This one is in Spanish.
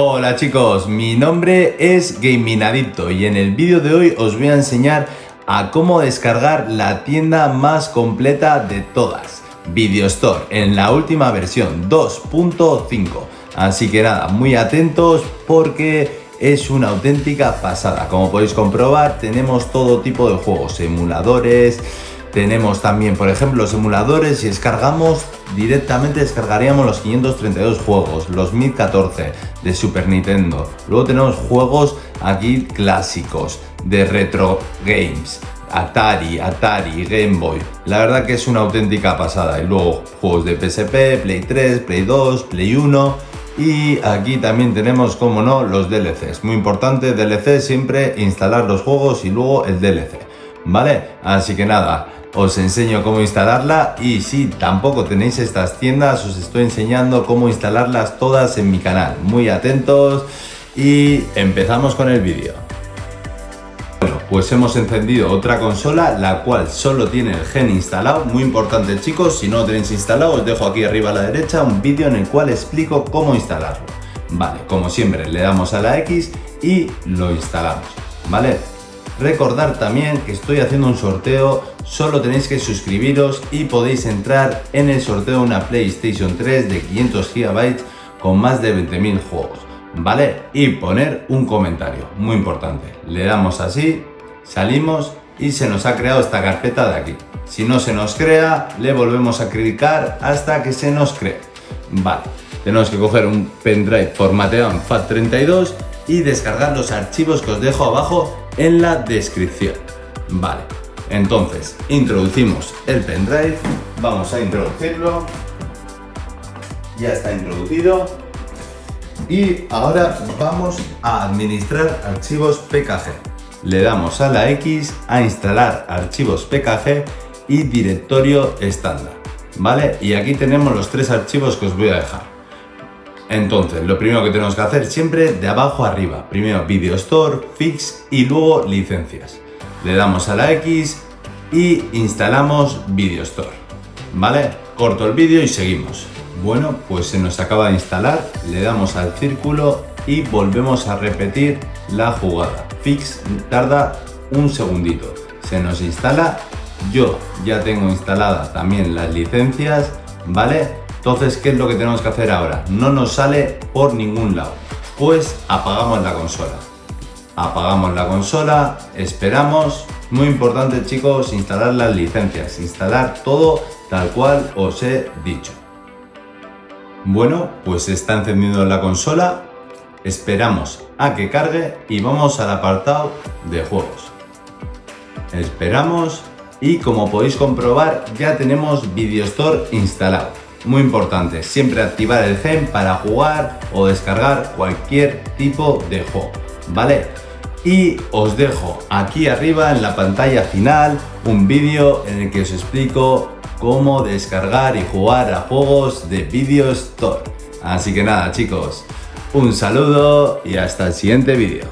Hola chicos, mi nombre es Gaminadicto y en el vídeo de hoy os voy a enseñar a cómo descargar la tienda más completa de todas, Video Store, en la última versión 2.5. Así que nada, muy atentos porque es una auténtica pasada. Como podéis comprobar, tenemos todo tipo de juegos, emuladores. Tenemos también, por ejemplo, los emuladores. Si descargamos, directamente descargaríamos los 532 juegos, los 1014 de Super Nintendo. Luego tenemos juegos aquí clásicos de Retro Games, Atari, Game Boy. La verdad que es una auténtica pasada. Y luego juegos de PSP, Play 3, Play 2, Play 1. Y aquí también tenemos, como no, los DLCs. Muy importante, DLC, siempre instalar los juegos y luego el DLC. ¿Vale? Así que nada, os enseño cómo instalarla y si tampoco tenéis estas tiendas, os estoy enseñando cómo instalarlas todas en mi canal. Muy atentos y empezamos con el vídeo. Bueno, pues hemos encendido otra consola, la cual solo tiene el Gen instalado. Muy importante chicos, si no lo tenéis instalado, os dejo aquí arriba a la derecha un vídeo en el cual explico cómo instalarlo. Vale, como siempre, le damos a la X y lo instalamos, ¿vale? Recordar también que estoy haciendo un sorteo, solo tenéis que suscribiros y podéis entrar en el sorteo de una PlayStation 3 de 500 GB con más de 20.000 juegos, ¿vale? Y poner un comentario, muy importante. Le damos así, salimos y se nos ha creado esta carpeta de aquí. Si no se nos crea, le volvemos a clicar hasta que se nos cree. Vale, tenemos que coger un pendrive formateado en FAT32 y descargar los archivos que os dejo abajo en la descripción. Vale, entonces introducimos el pendrive, vamos a introducirlo, ya está introducido y ahora vamos a administrar archivos PKG. Le damos a la X a instalar archivos PKG y directorio estándar, ¿vale? Y aquí tenemos los tres archivos que os voy a dejar. Entonces, lo primero que tenemos que hacer siempre de abajo a arriba. Primero Video Store, Fix y luego licencias. Le damos a la X y instalamos Video Store. ¿Vale? Corto el vídeo y seguimos. Bueno, pues se nos acaba de instalar. Le damos al círculo y volvemos a repetir la jugada. Fix tarda un segundito. Se nos instala. Yo ya tengo instalada también las licencias. ¿Vale? Entonces, ¿qué es lo que tenemos que hacer ahora? No nos sale por ningún lado. Pues apagamos la consola. Apagamos la consola, esperamos. Muy importante chicos, instalar las licencias. Instalar todo tal cual os he dicho. Bueno, pues se está encendiendo la consola. Esperamos a que cargue y vamos al apartado de juegos. Esperamos y como podéis comprobar ya tenemos Video Store instalado. Muy importante, siempre activar el Gen para jugar o descargar cualquier tipo de juego, ¿vale? Y os dejo aquí arriba en la pantalla final un vídeo en el que os explico cómo descargar y jugar a juegos de Video Store. Así que nada chicos, un saludo y hasta el siguiente vídeo.